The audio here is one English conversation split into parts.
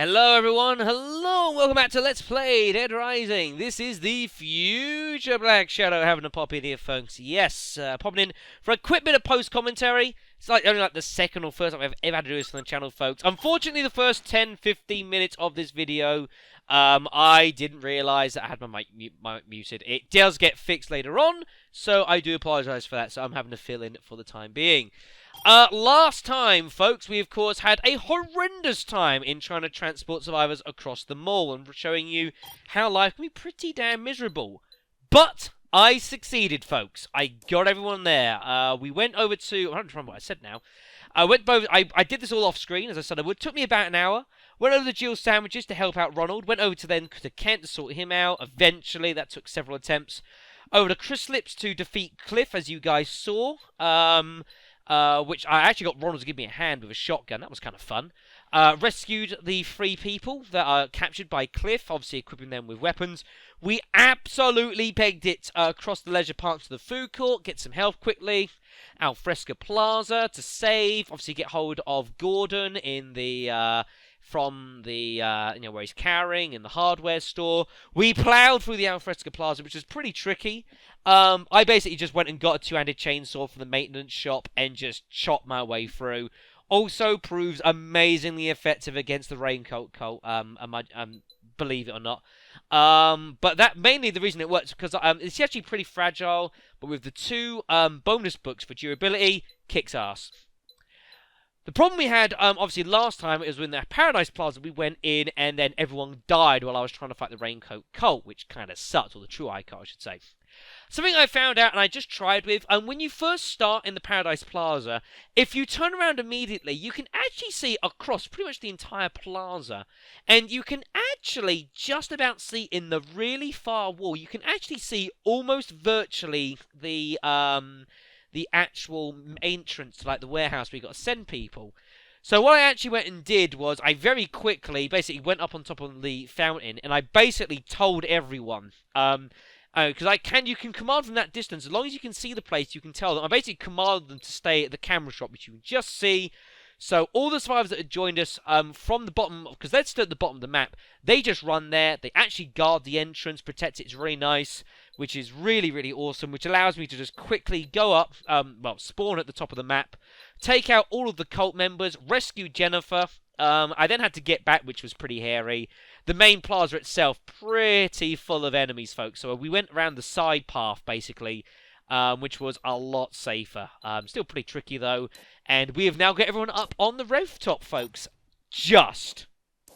Hello everyone, hello and welcome back to Let's Play Dead Rising. This is the future Black Shadow having a pop in here, folks. Yes, popping in for a quick bit of post-commentary. It's only the second or first time I've ever had to do this on the channel, folks. Unfortunately, the first 10-15 minutes of this video, I didn't realise that I had my mic muted. It does get fixed later on, so I do apologise for that, so I'm having to fill in for the time being. Last time, folks, we of course had a horrendous time in trying to transport survivors across the mall and showing you how life can be pretty damn miserable. But I succeeded, folks. I got everyone there. We went over to... I don't remember what I said now. I did this all off screen, as I said I would. It took me about an hour. Went over to Jill Sandwiches to help out Ronald. Went over to Kent to sort him out. Eventually, that took several attempts. Over to Chris Lips to defeat Cliff, as you guys saw. Which I actually got Ronald to give me a hand with a shotgun. That was kind of fun. Rescued the 3 people that are captured by Cliff, obviously equipping them with weapons. We absolutely pegged it across the leisure park to the food court, get some health quickly. Alfresca Plaza to save, obviously get hold of Gordon in the... from the, where he's cowering in the hardware store. We ploughed through the Alfresca Plaza, which was pretty tricky. I basically just went and got a 2-handed chainsaw from the maintenance shop and just chopped my way through. Also proves amazingly effective against the raincoat cult, believe it or not. But that mainly the reason it works because it's actually pretty fragile, but with the 2 bonus books for durability, kicks ass. The problem we had, obviously, last time is when the Paradise Plaza we went in and then everyone died while I was trying to fight the Raincoat Cult, which kind of sucked, or the True Eye Cult, I should say. Something I found out and I just tried with, when you first start in the Paradise Plaza, if you turn around immediately, you can actually see across pretty much the entire plaza. And you can actually just about see in the really far wall, you can actually see almost virtually the actual entrance to like the warehouse where you got to send people. So what I actually went and did was I very quickly basically went up on top of the fountain and I basically told everyone because you can command from that distance. As long as you can see the place, you can tell them. I basically commanded them to stay at the camera shop, which you can just see. So all the survivors that had joined us from the bottom, because they're still at the bottom of the map, they just run there. They actually guard the entrance, protect it. It's really nice, which is really, really awesome, which allows me to just quickly go up, spawn at the top of the map, take out all of the cult members, rescue Jennifer. I then had to get back, which was pretty hairy. The main plaza itself, pretty full of enemies, folks. So we went around the side path, basically, which was a lot safer. Still pretty tricky, though. And we have now got everyone up on the rooftop, folks.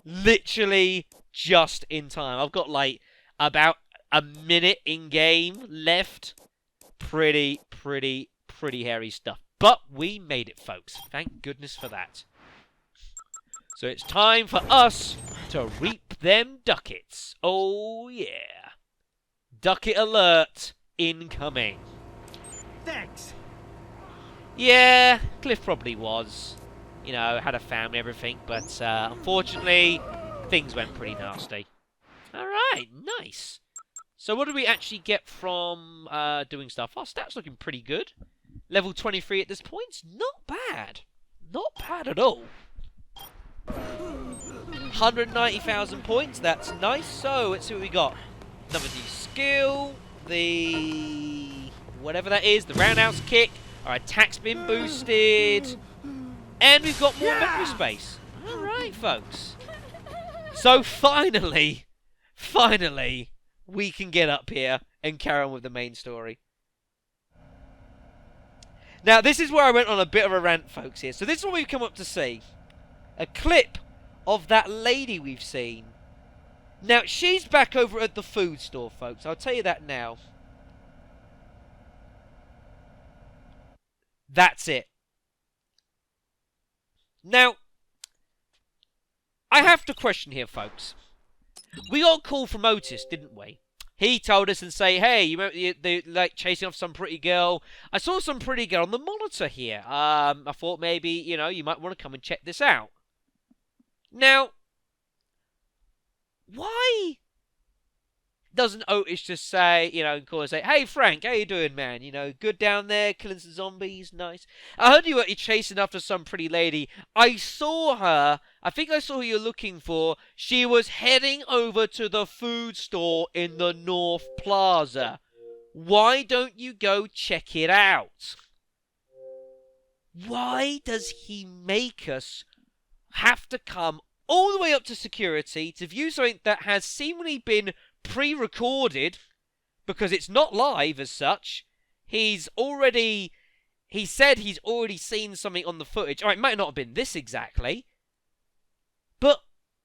Literally just in time. I've got, like, about a minute in-game left. Pretty hairy stuff. But we made it, folks. Thank goodness for that. So it's time for us to reap them ducats. Oh, yeah. Ducat alert incoming. Thanks. Yeah, Cliff probably was. You know, had a family, everything. But unfortunately, things went pretty nasty. Alright, nice. So what did we actually get from doing stuff? Our stats looking pretty good. Level 23 at this point. Not bad. Not bad at all. 190,000 points. That's nice. So let's see what we got. Number 2 skill. The... whatever that is. The roundhouse kick. Our attack's been boosted. And we've got more memory space. Alright, folks. So finally, we can get up here and carry on with the main story. Now, this is where I went on a bit of a rant, folks, here. So this is what we've come up to see. A clip of that lady we've seen. Now, she's back over at the food store, folks. I'll tell you that now. That's it. Now, I have to question here, folks. We got a call from Otis, didn't we? He told us and say, hey, you remember they like chasing off some pretty girl? I saw some pretty girl on the monitor here. I thought maybe, you know, you might want to come and check this out. Now, why doesn't Otis just say, you know, call and say, "Hey Frank, how you doing, man? You know, good down there, killing some zombies, nice. I heard you were chasing after some pretty lady. I saw her. I think I saw who you're looking for. She was heading over to the food store in the North Plaza. Why don't you go check it out?" Why does he make us have to come all the way up to security to view something that has seemingly been pre-recorded, because it's not live as such? He said he's already seen something on the footage. Alright, it might not have been this exactly, but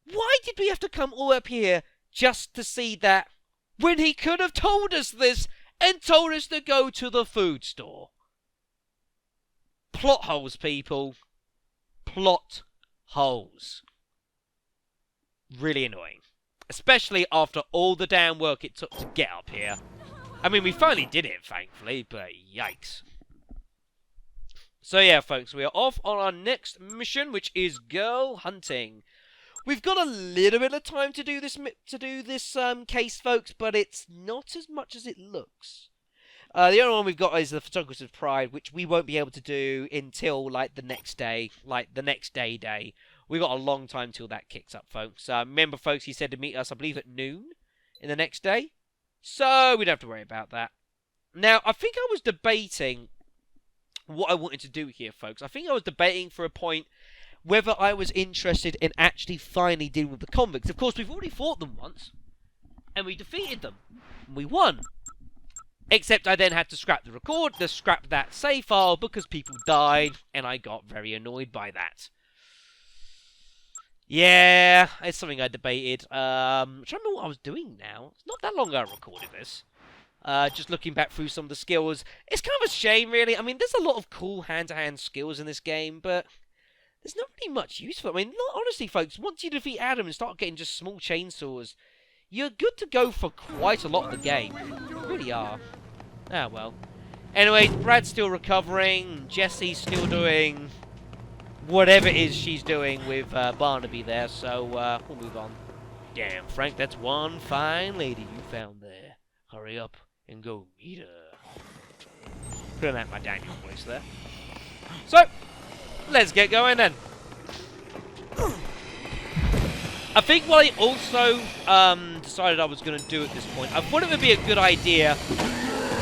why did we have to come all up here just to see that, when he could have told us this and told us to go to the food store? Plot holes, people. Plot holes. Really annoying. Especially after all the damn work it took to get up here. I mean, we finally did it, thankfully, but yikes. So yeah, folks, we are off on our next mission, which is girl hunting. We've got a little bit of time to do this case, folks, but it's not as much as it looks. The only one we've got is the Photographer's Pride, which we won't be able to do until, like, the next day. Like, the next day. We've got a long time till that kicks up, folks. Remember, folks, he said to meet us, I believe, at noon in the next day. So, we don't have to worry about that. Now, I think I was debating what I wanted to do here, folks. I think I was debating for a point whether I was interested in actually finally dealing with the convicts. Of course, we've already fought them once, and we defeated them. And we won. Except I then had to scrap scrap that save file because people died, and I got very annoyed by that. Yeah, it's something I debated. I'm trying to remember what I was doing now. It's not that long ago I recorded this. Just looking back through some of the skills. It's kind of a shame, really. I mean, there's a lot of cool hand-to-hand skills in this game, but there's not really much use for it. I mean, honestly, folks, once you defeat Adam and start getting just small chainsaws, you're good to go for quite a lot of the game. You really are. Ah, well. Anyway, Brad's still recovering. Jessie's still doing whatever it is she's doing with Barnaby there, so we'll move on. Damn, Frank, that's one fine lady you found there. Hurry up and go meet her. Put on that my Daniel voice there. So, let's get going then. I think what I also decided I was going to do at this point, I thought it would be a good idea.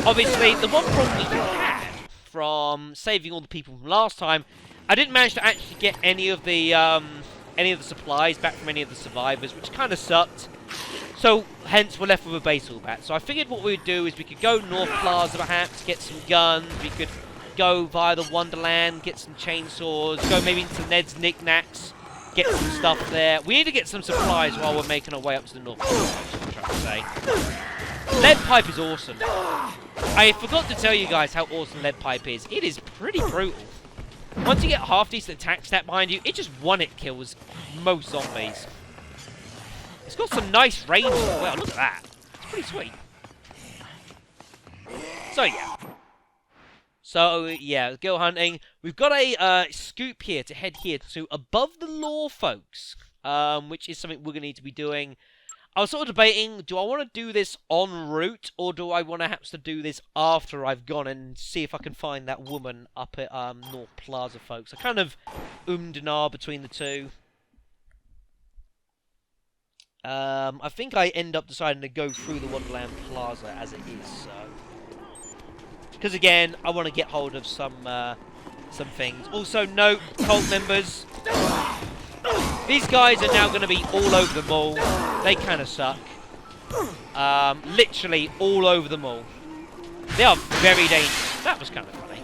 Obviously, the one problem we had from saving all the people from last time, I didn't manage to actually get any of the supplies back from any of the survivors, which kind of sucked. So, hence, we're left with a baseball bat. So I figured what we'd do is we could go North Plaza perhaps, get some guns. We could go via the Wonderland, get some chainsaws, go maybe into Ned's Knickknacks, get some stuff there. We need to get some supplies while we're making our way up to the North Plaza, I'm trying to say. Lead pipe is awesome. I forgot to tell you guys how awesome lead pipe is. It is pretty brutal. Once you get half decent attack stat behind you, it just one-hit kills most zombies. It's got some nice range as well. Look at that. It's pretty sweet. So, yeah. So, yeah, girl hunting. We've got a scoop here to head here to Above the Law, folks. Which is something we're going to need to be doing. I was sort of debating, do I want to do this en route, or do I want to have to do this after I've gone and see if I can find that woman up at North Plaza, folks? I kind of ummed and ahed between the two. I think I end up deciding to go through the Wonderland Plaza as it is, so. Because again, I want to get hold of some things. Also, note, cult members. These guys are now going to be all over the mall. They kind of suck. Literally all over the mall. They are very dangerous. That was kind of funny.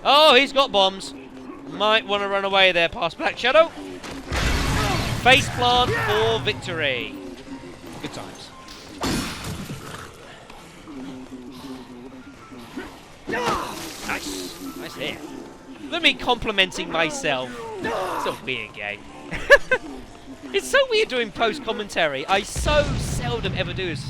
Oh, he's got bombs. Might want to run away there past Black Shadow. Face plant for victory. Good times. Nice. Nice hit. Look at me complimenting myself. It's a weird game. It's so weird doing post-commentary. I so seldom ever do this.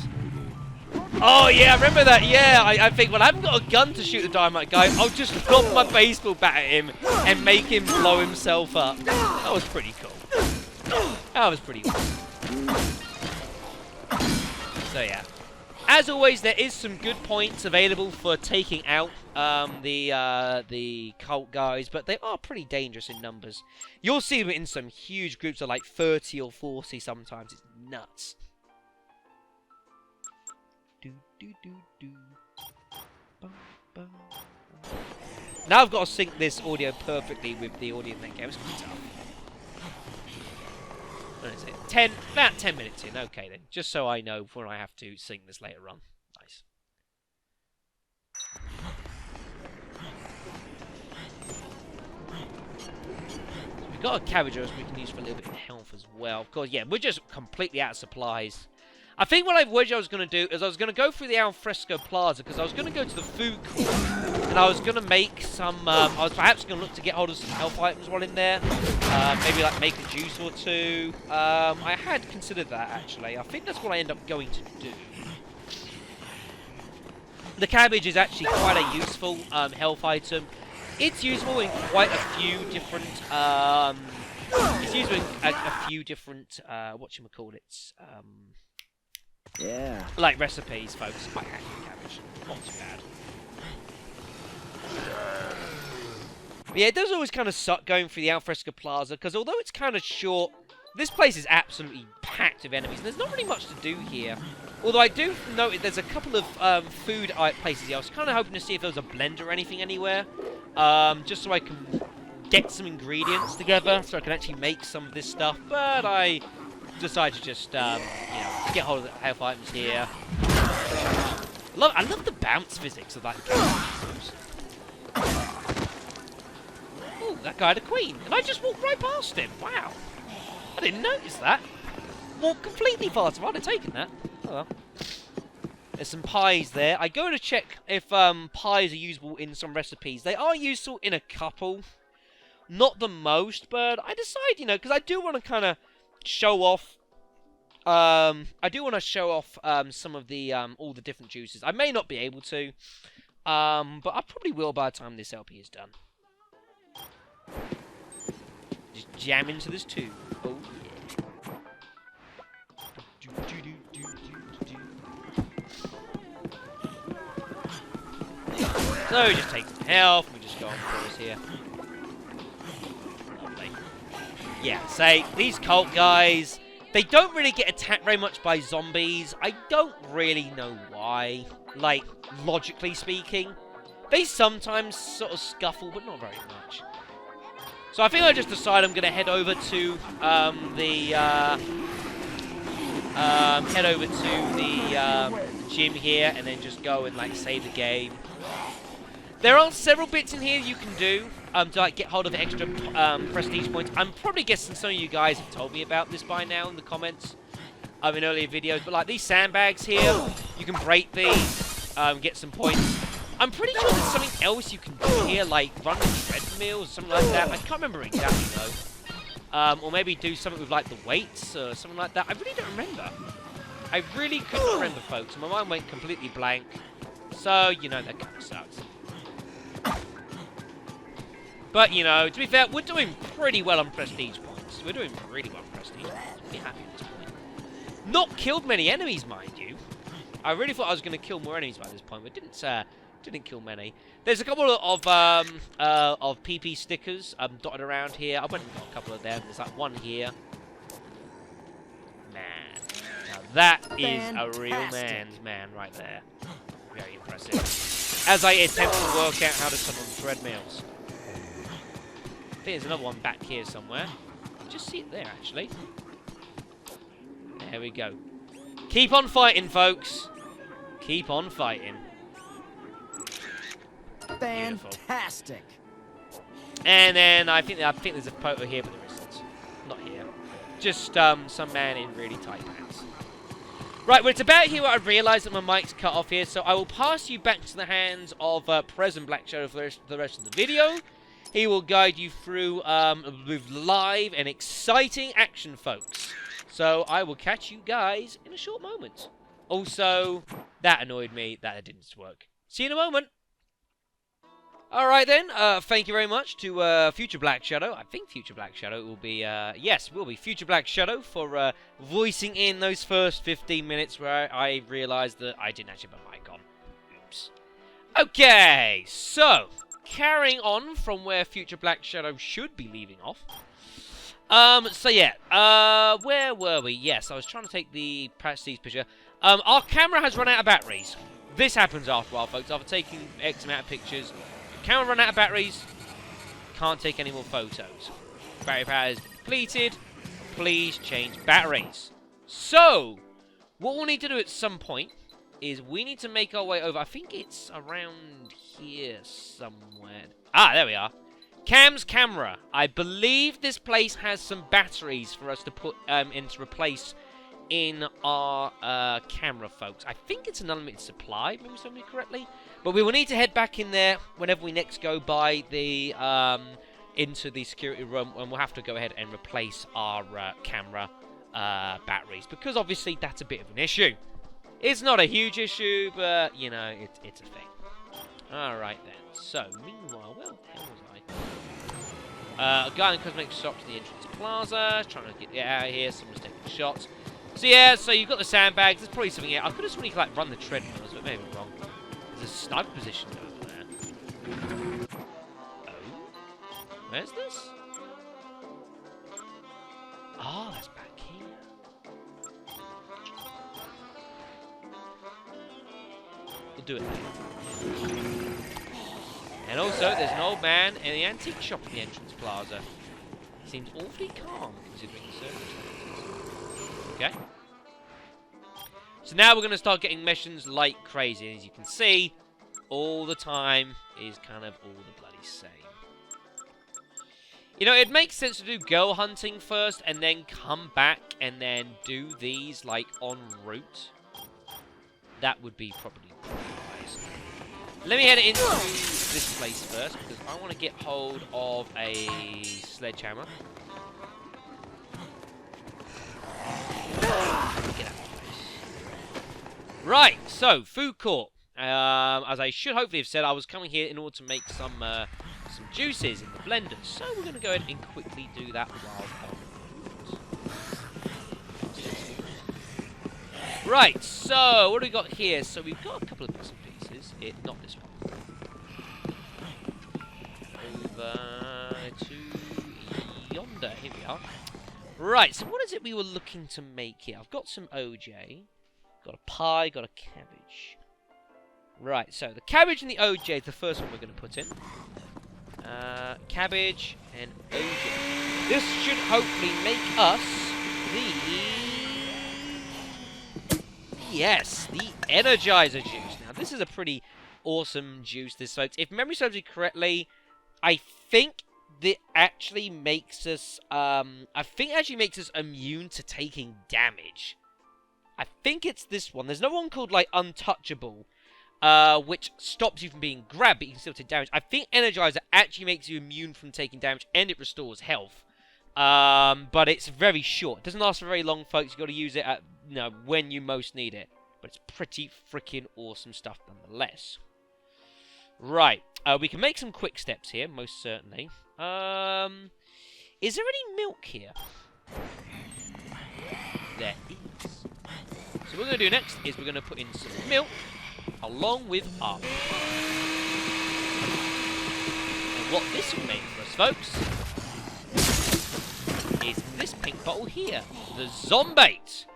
Oh, yeah, I remember that. Yeah, I think, well, I haven't got a gun to shoot the dynamite guy. I'll just lob my baseball bat at him and make him blow himself up. That was pretty cool. That was pretty cool. So, yeah. As always, there is some good points available for taking out the cult guys, but they are pretty dangerous in numbers. You'll see them in some huge groups of like 30 or 40 sometimes. It's nuts. Now I've got to sync this audio perfectly with the audio in that game. It's quite tough. What is it? About 10 minutes in. Okay then. Just so I know when I have to sync this later on. Nice. We've got a cabbage roast we can use for a little bit of health as well. Of course, yeah, we're just completely out of supplies. I think what I was going to do is I was going to go through the Alfresco Plaza because I was going to go to the food court and I was going to make some. I was perhaps going to look to get hold of some health items while in there. Maybe like make a juice or two. I had considered that actually. I think that's what I end up going to do. The cabbage is actually quite a useful health item. It's useful in quite a few different. It's useful in a few different. Whatchamacallits. Yeah. Like recipes, folks. Quite handy cabbage. Not too bad. But yeah, it does always kind of suck going through the Alfresco Plaza, because although it's kind of short, this place is absolutely packed with enemies, and there's not really much to do here. Although I do note there's a couple of food places here. I was kind of hoping to see if there was a blender or anything anywhere, just so I can get some ingredients together, so I can actually make some of this stuff, but I decided to just, you know, get hold of the health items here. I love the bounce physics of that game. Ooh, that guy had a queen, and I just walked right past him. Wow. I didn't notice that. Walked completely past him. I'd have taken that. Oh well. There's some pies there. I go to check if pies are usable in some recipes. They are useful in a couple. Not the most, but I decide, you know, because I do want to kind of show off. I do want to show off some of the all the different juices. I may not be able to, but I probably will by the time this LP is done. Just jam into this too. Oh yeah. So we just take some health. And we just go on course here. Lovely. Yeah. Say these cult guys. They don't really get attacked very much by zombies. I don't really know why. Like, logically speaking. They sometimes sort of scuffle, but not very much. So I think I just decided I'm going to head over to the gym here and then just go and like save the game. There are several bits in here you can do to like get hold of extra prestige points. I'm probably guessing some of you guys have told me about this by now in the comments in earlier videos. But like these sandbags here, you can break these, get some points. I'm pretty sure there's something else you can do here, like run the treadmill or something like that. I can't remember exactly though. Or maybe do something with like the weights or something like that. I really don't remember. I really couldn't remember, folks. My mind went completely blank. So, you know, that kind of sucks. But, you know, to be fair, we're doing pretty well on prestige points. We're doing really well on prestige points. Be happy at this point. Not killed many enemies, mind you. I really thought I was going to kill more enemies by this point, but didn't kill many. There's a couple of PP stickers dotted around here. I went and got a couple of them. There's like one here. Man. Now that is a real man's man right there. Very impressive. As I attempt to work out how to turn on treadmills. I think there's another one back here somewhere. Just see it there, actually. There we go. Keep on fighting, folks. Keep on fighting. Fantastic. Beautiful. And then I think there's a photo here, but there isn't. Not here. Just some man in really tight pants. Right, well, it's about here where I realise that my mic's cut off here, so I will pass you back to the hands of President Black Shadow for the rest of the video. He will guide you through with live and exciting action, folks. So I will catch you guys in a short moment. Also, that annoyed me that it didn't work. See you in a moment. Alright then, thank you very much to Future Black Shadow. I think Future Black Shadow will be, yes, will be Future Black Shadow for voicing in those first 15 minutes where I realised that I didn't actually have my mic on. Oops. Okay, so, carrying on from where Future Black Shadow should be leaving off. So yeah, where were we? Yes, I was trying to take the prestige picture. Our camera has run out of batteries. This happens after a while, folks. After taking X amount of pictures, camera run out of batteries, can't take any more photos. Battery power is depleted. Please change batteries. So, what we'll need to do at some point is we need to make our way over. I think it's around here somewhere. Ah, there we are. Cam's camera. I believe this place has some batteries for us to put in to replace in our camera, folks. I think it's an unlimited supply, if I remember correctly. But we will need to head back in there whenever we next go by the into the security room, and we'll have to go ahead and replace our camera batteries, because obviously that's a bit of an issue. It's not a huge issue, but you know, it's a thing. All right then. So meanwhile, where the hell was I? A guy in the cosmetic shop to the entrance plaza, trying to get out of here. Someone's taking shots. So yeah, so you've got the sandbags. There's probably something here. I could have sworn you could like run the treadmills, but maybe I'm wrong. There's a sniper position over there. Oh, where's this? Oh, that's back here. We'll do it later. And also, there's an old man in the antique shop in the entrance plaza. He seems awfully calm, considering the circumstances. Okay. So now we're going to start getting missions like crazy. And as you can see, all the time is kind of all the bloody same. You know, it makes sense to do girl hunting first, and then come back and then do these, like, en route. That would be probably wise. Let me head into this place first, because I want to get hold of a sledgehammer. Get out of the place. Right, so, food court. As I should hopefully have said, I was coming here in order to make some juices in the blender. So we're going to go ahead and quickly do that while on foot. Right, so, what do we got here? So we've got a couple of bits and pieces. Not this one. Over to yonder. Here we are. Right, so what is it we were looking to make here? I've got some OJ. Got a pie, got a cabbage. Right, so the cabbage and the OJ is the first one we're going to put in. Cabbage and OJ. This should hopefully make us the Energizer juice. Now, this is a pretty awesome juice, this, folks. If memory serves me correctly, I think that actually makes us, immune to taking damage. I think it's this one. There's no one called, like, Untouchable, which stops you from being grabbed, but you can still take damage. I think Energizer actually makes you immune from taking damage, and it restores health. But it's very short. It doesn't last for very long, folks. You've got to use it at, when you most need it. But it's pretty freaking awesome stuff nonetheless. Right. We can make some quick steps here, most certainly. Is there any milk here? There is. So what we're going to do next is we're going to put in some milk along with our pie. And what this will make for us, folks, is this pink bottle here, the Zombate.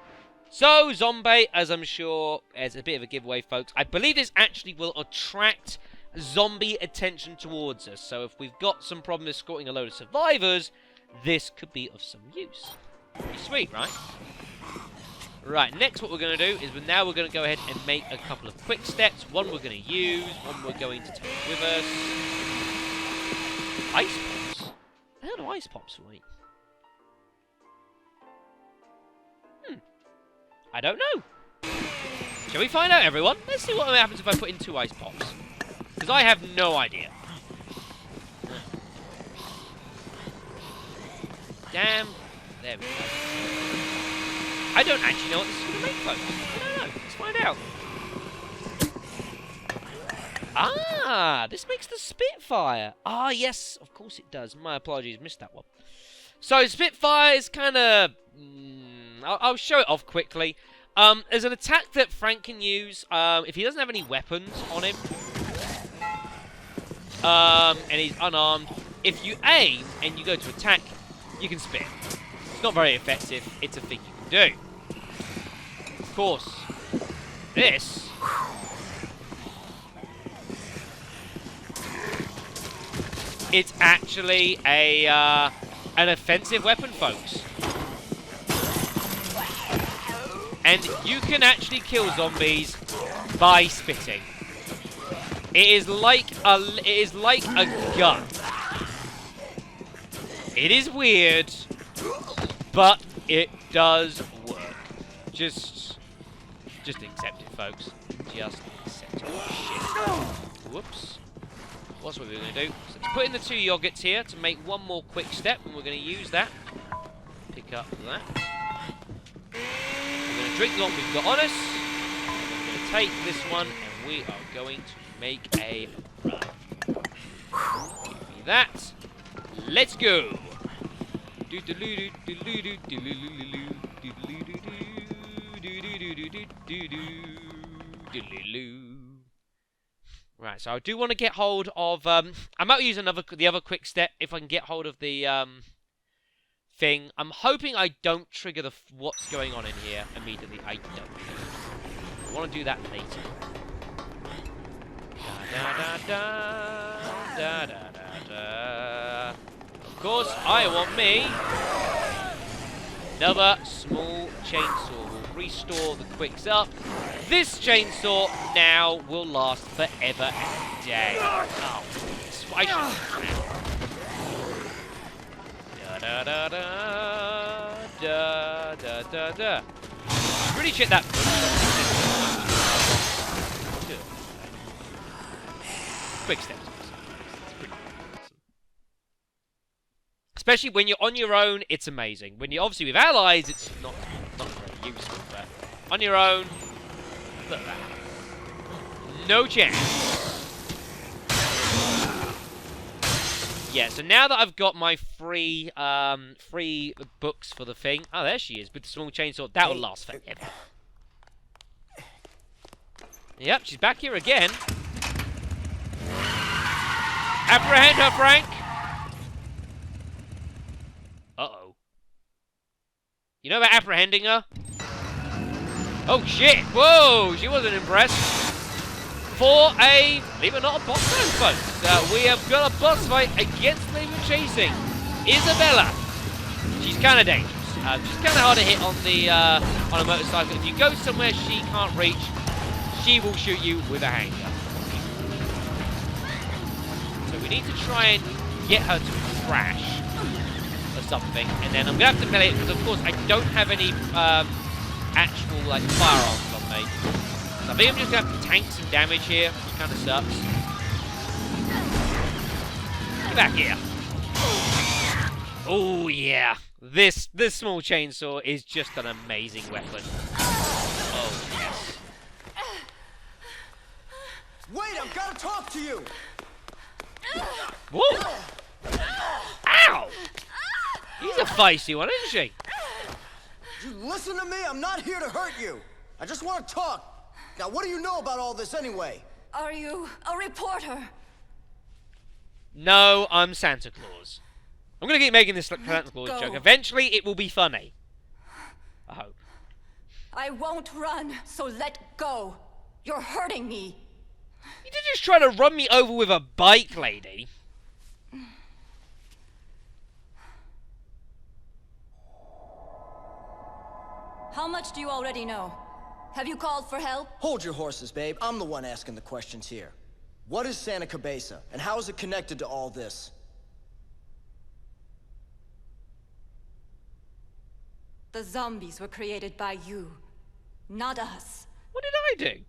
So, Zombate, as I'm sure, as a bit of a giveaway, folks, I believe this actually will attract zombie attention towards us. So if we've got some problem escorting a load of survivors, this could be of some use. Pretty sweet, right? Right, next what we're going to do is we're going to go ahead and make a couple of quick steps. One we're going to use, one we're going to take with us. Ice pops? How do ice pops work? I don't know. Shall we find out, everyone? Let's see what happens if I put in 2 ice pops. Because I have no idea. Damn. There we go. I don't actually know what this is going to make, folks. I don't know. Let's find find out. Ah, this makes the Spitfire. Ah, yes, of course it does. My apologies, missed that one. So Spitfire is kind of... I'll show it off quickly. There's an attack that Frank can use if he doesn't have any weapons on him. And he's unarmed. If you aim and you go to attack, you can spin. It's not very effective. It's a thing you can do. Of course, this... It's actually an offensive weapon, folks. And you can actually kill zombies by spitting. It is like a gun. It is weird, but it does work. Just accept it, folks. Just accept it. Oh, shit. Whoops. What's what we're going to do? So let's put in the 2 yogurts here to make one more quick step, and we're going to use that. Pick up that. We're going to drink the one we've got on us. We're going to take this one, and we are going to make a run. Give me that. Let's go. Right, so I do want to get hold of... I might use the other quick step if I can get hold of the thing. I'm hoping I don't trigger what's going on in here immediately. I don't. I want to do that later. Of course, I want me another small chainsaw. We'll restore the quicks up. This chainsaw now will last forever and a day. Oh, I should da da da da da da. Really check that. Quick steps. Especially when you're on your own, it's amazing. When you're obviously with allies, it's not very useful. But on your own, look at that. No chance. Yeah. So now that I've got my free books for the thing, oh, there she is with the small chainsaw. That will last forever. Yep, she's back here again. Apprehend her, Frank. Uh-oh. You know about apprehending her? Oh, shit. Whoa, she wasn't impressed. For a, believe it or not, a boss fight, folks. We have got a boss fight against Lady Chasing Isabella. She's kind of dangerous. She's kind of hard to hit on a motorcycle. If you go somewhere she can't reach, she will shoot you with a handgun. So we need to try and get her to crash or something, and then I'm gonna have to melee it because, of course, I don't have any actual like firearms on me. So I think I'm just gonna have to tank some damage here, which kind of sucks. Get back here! Oh yeah, this small chainsaw is just an amazing weapon. Oh yes. Wait, I've got to talk to you. Whoa! Ow! He's a feisty one, isn't she? You listen to me. I'm not here to hurt you. I just want to talk. Now, what do you know about all this anyway? Are you a reporter? No, I'm Santa Claus. I'm gonna keep making this Santa Claus joke. Eventually, it will be funny. I hope. I won't run, so let go. You're hurting me. You did just try to run me over with a bike, lady. How much do you already know? Have you called for help? Hold your horses, babe. I'm the one asking the questions here. What is Santa Cabeza, and how is it connected to all this? The zombies were created by you, not us. What did I do?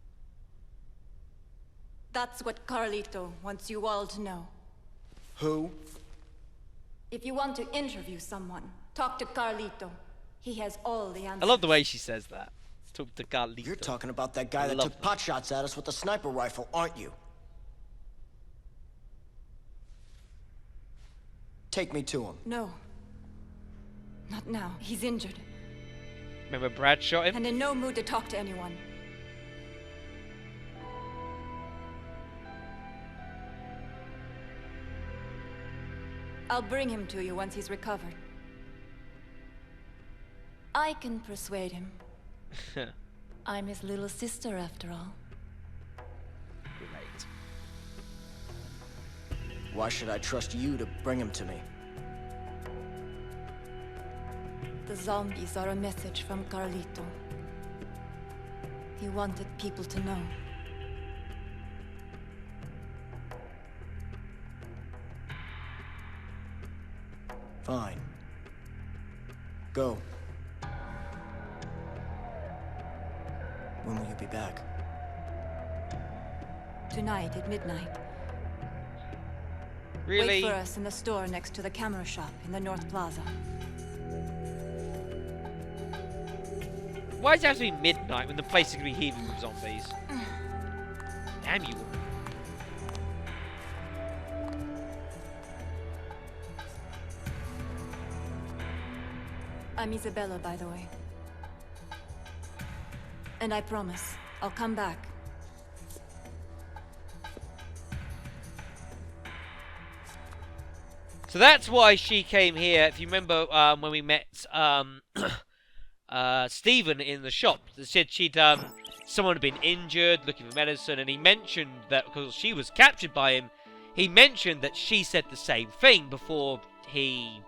That's what Carlito wants you all to know. Who? If you want to interview someone, talk to Carlito. He has all the answers. I love the way she says that. Talk to Carlito. You're talking about that guy I that love took pot shots at us with the sniper rifle, aren't you? Take me to him. No. Not now. He's injured. Remember Brad shot him? And in no mood to talk to anyone. I'll bring him to you once he's recovered. I can persuade him. I'm his little sister, after all. Great. Why should I trust you to bring him to me? The zombies are a message from Carlito. He wanted people to know. Fine. Go. When will you be back? Tonight at midnight. Really? Wait for us in the store next to the camera shop in the North Plaza. Why does it have to be midnight when the place is going to be heaving with zombies? Damn you. I'm Isabella, by the way. And I promise, I'll come back. So that's why she came here. If you remember when we met Stephen in the shop, they said someone had been injured, looking for medicine, and he mentioned that because she was captured by him, he mentioned that she said the same thing before he,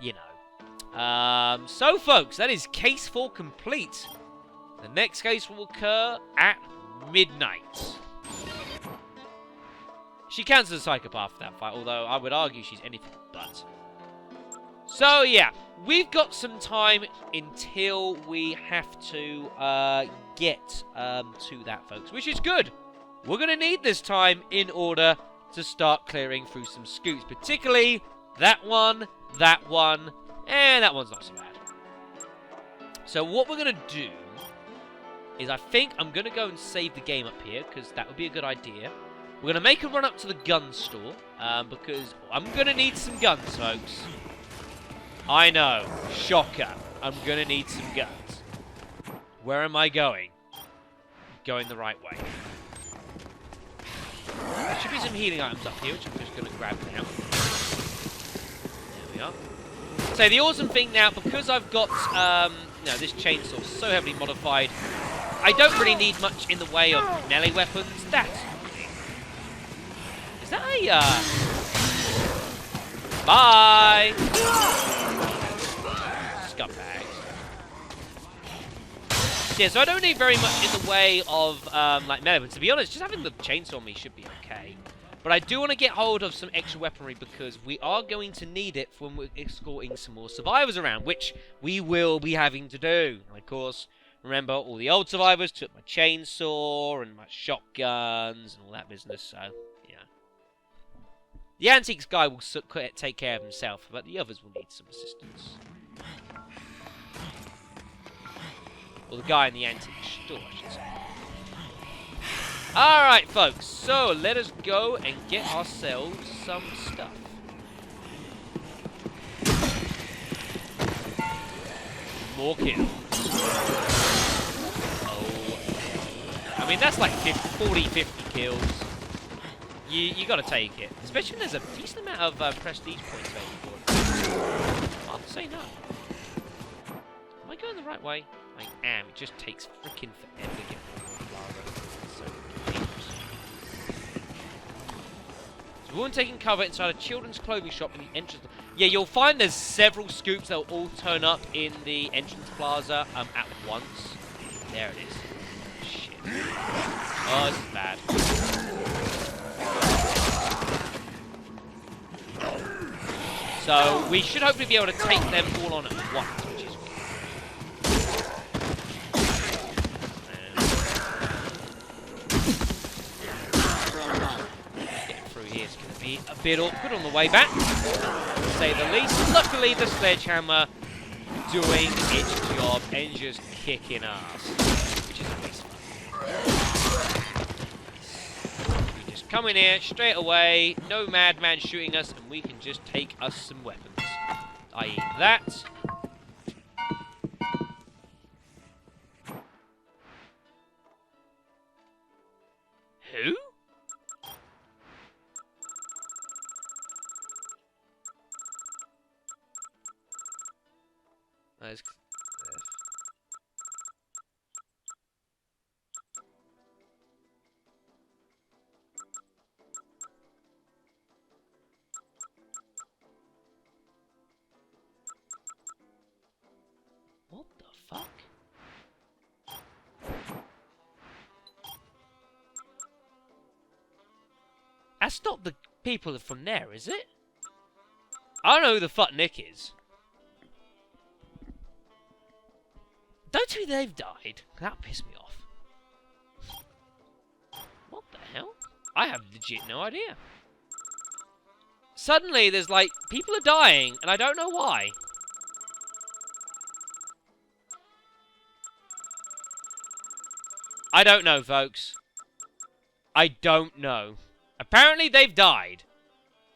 you know. So folks, that is case 4 complete. The next case will occur at midnight. She counts as a psychopath for that fight, although I would argue she's anything but. So yeah, we've got some time until we have to get to that, folks, which is good. We're going to need this time in order to start clearing through some scoops, particularly that one, and that one's not so bad. So what we're going to do is I think I'm going to go and save the game up here, because that would be a good idea. We're going to make a run up to the gun store, because I'm going to need some guns, folks. I know. Shocker. I'm going to need some guns. Where am I going? Going the right way. There should be some healing items up here, which I'm just going to grab now. There we are. So the awesome thing now, because I've got this chainsaw so heavily modified, I don't really need much in the way of melee weapons. Is that a bye! Scumbags. Yeah, so I don't need very much in the way of like melee weapons. To be honest, just having the chainsaw on me should be okay. But I do want to get hold of some extra weaponry because we are going to need it when we're escorting some more survivors around, which we will be having to do. And of course, remember, all the old survivors took my chainsaw and my shotguns and all that business, so, yeah. The antiques guy will take care of himself, but the others will need some assistance. Or the guy in the antique store, I should say. Alright, folks, so let us go and get ourselves some stuff. More kills. Oh. I mean, that's like 40, 50 kills. You gotta take it. Especially when there's a decent amount of prestige points available for it. I'll say no. Am I going the right way? I am. It just takes freaking forever to get so dangerous. So we're taking cover inside a children's clothing shop in the entrance. Yeah, you'll find there's several scoops that will all turn up in the entrance plaza at once. There it is. Shit. Oh, this is bad. So we should hopefully be able to take them all on at once, which is getting through here is going to be a bit awkward on the way back, to say the least. Luckily, the sledgehammer doing its job and just kicking ass. come in here straight away. No madman shooting us, and we can just take us some weapons. I.e. that. Who? That's... What the fuck? That's not the people from there, is it? I don't know who the fuck Nick is. Don't tell me they've died. That pissed me off. What the hell? I have legit no idea. Suddenly, there's like, people are dying, and I don't know why. I don't know, folks. I don't know. Apparently, they've died.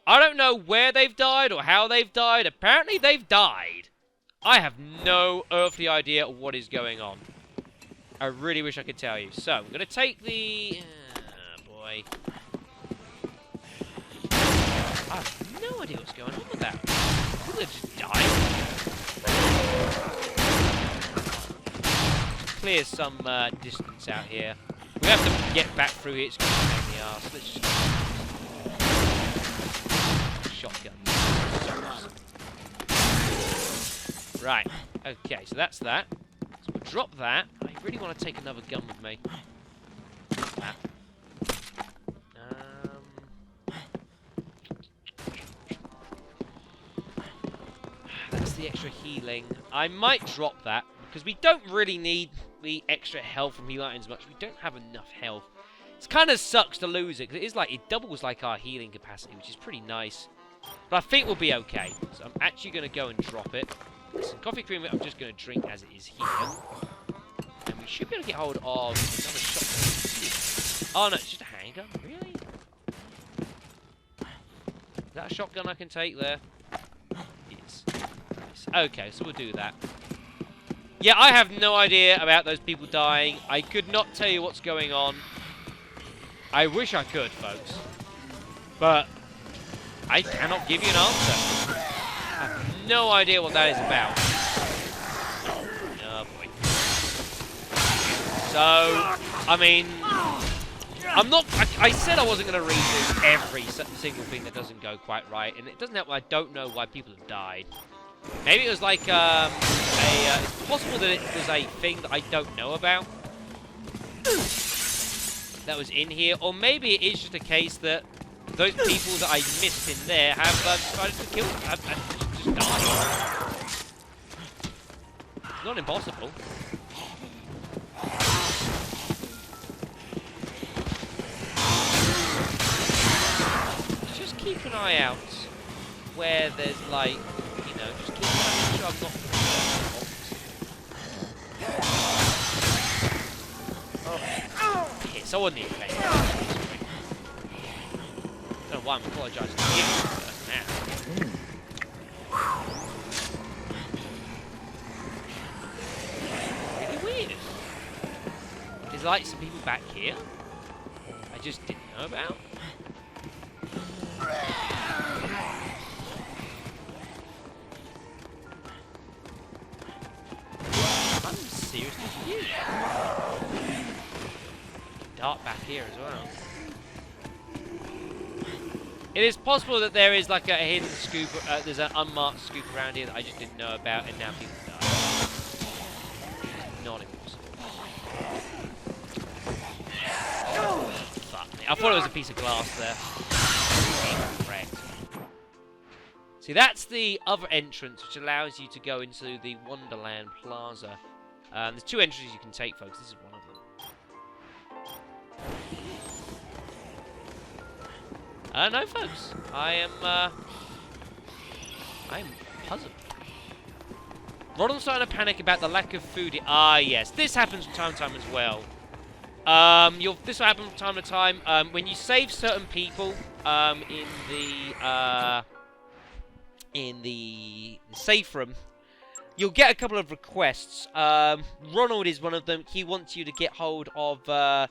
I don't know where they've died or how they've died. Apparently, they've died. I have no earthly idea what is going on. I really wish I could tell you. So, I'm going to take the... boy. I have no idea what's going on with that. People have just died. Clear some distance out here. We have to get back through here. It's going to pain in the arse. Let's just... Shotgun. Right. Okay, so that's that. So we'll drop that. I really want to take another gun with me. That. That's the extra healing. I might drop that, because we don't really need the extra health from healing items much. We don't have enough health. It kind of sucks to lose it, because it is like, it doubles like our healing capacity, which is pretty nice. But I think we'll be okay. So I'm actually going to go and drop it. Some coffee cream I'm just going to drink as it is here. And we should be able to get hold of another shotgun. Oh no, it's just a handgun? Really? Is that a shotgun I can take there? Yes. Nice. Okay, so we'll do that. Yeah, I have no idea about those people dying. I could not tell you what's going on. I wish I could, folks. But I cannot give you an answer. I have no idea what that is about. Oh boy. So, I mean, I'm not. I said I wasn't going to read through every single thing that doesn't go quite right, and it doesn't help. I don't know why people have died. Maybe it was like it's possible that it was a thing that I don't know about that was in here, or maybe it is just a case that those people that I missed in there have decided to kill, have just died. It's not impossible. Just keep an eye out where there's like, you know, just keep making sure I'm not. Piss, I wasn't even paying attention. I don't know why I'm apologising to you now. Really weird. There's like some people back here I just didn't know about. I'm seriously confused. Dark back here as well. It is possible that there is like a hidden scoop, there's an unmarked scoop around here that I just didn't know about, and now people die. It's not impossible. Oh, fuck me. I thought it was a piece of glass there. Correct. See, that's the other entrance, which allows you to go into the Wonderland Plaza. There's two entrances you can take, folks. This is one of them. No, folks. I'm puzzled. Ronald's starting to panic about the lack of food. Ah, yes. This happens from time to time as well. This will happen from time to time. When you save certain people in the safe room, you'll get a couple of requests. Ronald is one of them. He wants you to get hold of a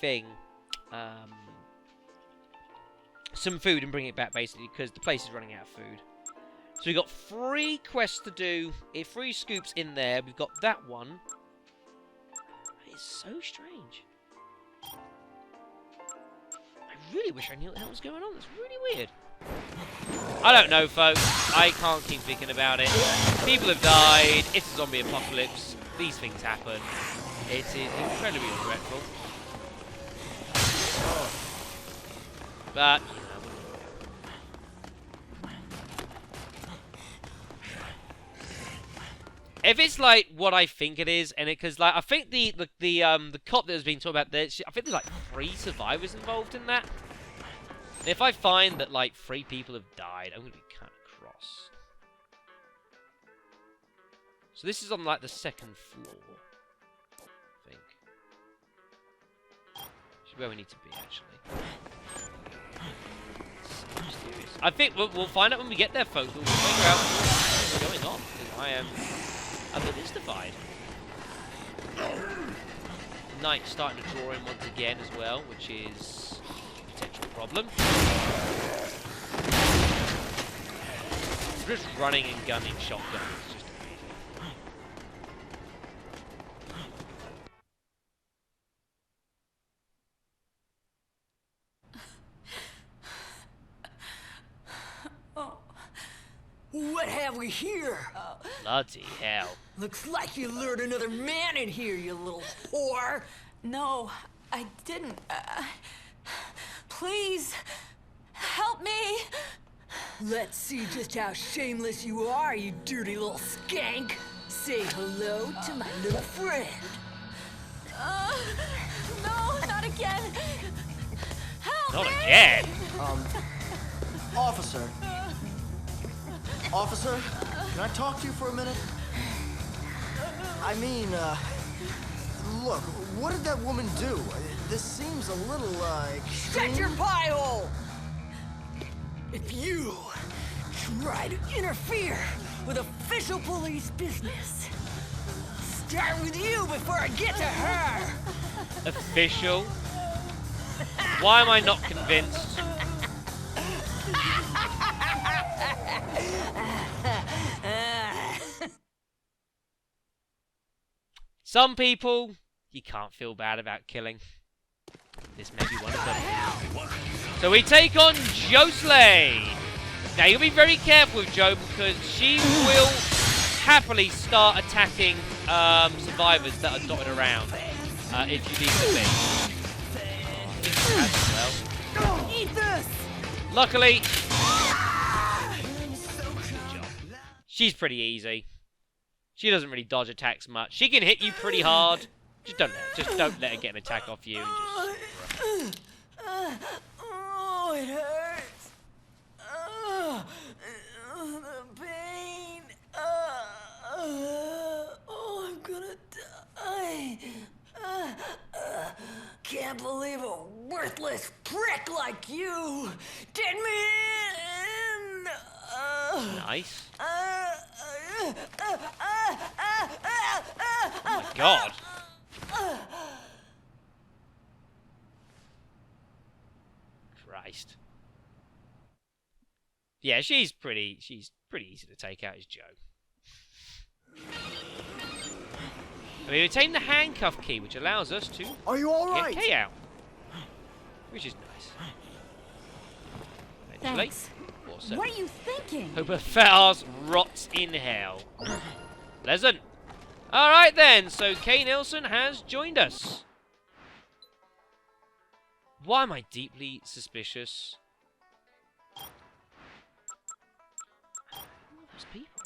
thing, some food, and bring it back, basically, because the place is running out of food. So we've got 3 quests to do. 3 scoops in there. We've got that one. It's so strange. I really wish I knew what the hell was going on. It's really weird. I don't know, folks. I can't keep thinking about it. People have died. It's a zombie apocalypse. These things happen. It is incredibly regretful. But, you know. If it's like what I think it is, and because like I think the cop that was being talked about there, I think there's like 3 survivors involved in that. And if I find that like 3 people have died, I'm gonna be kind of cross. So this is on like the 2nd floor, I think. Should be where we need to be, actually. So mysterious. I think we'll find out when we get there, folks. We'll figure out what's going on. I am a bit mystified. Night's starting to draw in once again as well, which is a potential problem. Just running and gunning shotguns is just amazing. What have we here? Bloody hell. Looks like you lured another man in here, you little whore. No, I didn't. Please, help me. Let's see just how shameless you are, you dirty little skank. Say hello to my little friend. No, not again. Help Not me. again. Officer. Officer, can I talk to you for a minute? I mean, look, what did that woman do? This seems a little, extreme. Shut your pie hole! If you try to interfere with official police business, start with you before I get to her! Official? Why am I not convinced? Some people, you can't feel bad about killing. This may be one of them. So we take on Jo Slade. Now, you'll be very careful with Jo, because she will happily start attacking survivors that are dotted around, if you need to be. Well. Eat this! Luckily, good job. She's pretty easy. She doesn't really dodge attacks much. She can hit you pretty hard. Just don't let her get an attack off you. And just... Oh, it hurts. The pain. Oh, I'm gonna die. Can't believe a worthless prick like you did me in. Nice. Oh my god. Christ. Yeah, she's pretty easy to take out as Jo. I mean, we obtain the handcuff key, which allows us to Are you all right? get Kay out. Which is nice. Eventually. Thanks. Awesome. What are you thinking? Hope her fat ass rots in hell. Pleasant. Alright then, so Kay Nelson has joined us. Why am I deeply suspicious? Who are those people?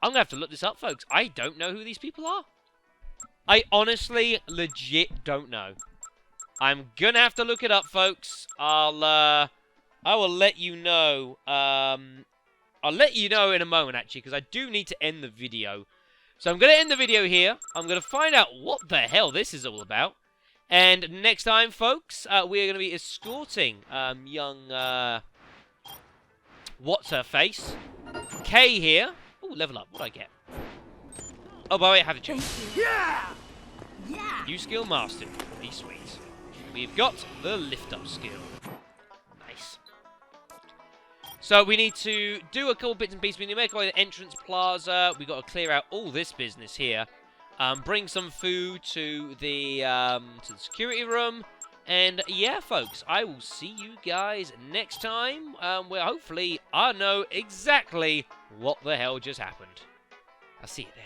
I'm gonna have to look this up, folks. I don't know who these people are. I honestly, legit don't know. I'm gonna have to look it up, folks. I'll I will let you know. I'll let you know in a moment, actually, because I do need to end the video. So I'm going to end the video here. I'm going to find out what the hell this is all about. And next time, folks, we're going to be escorting young... What's-her-face? Kay here. Oh, level up. What do I get? Oh, by the way, I have to check. Yeah! Yeah! New skill mastered. Pretty sweet. We've got the lift-up skill. Nice. So we need to do a couple bits and pieces. We need to make our way to the entrance plaza. We've got to clear out all this business here. Bring some food to the security room. And yeah, folks, I will see you guys next time, where hopefully I know exactly what the hell just happened. I'll see you then.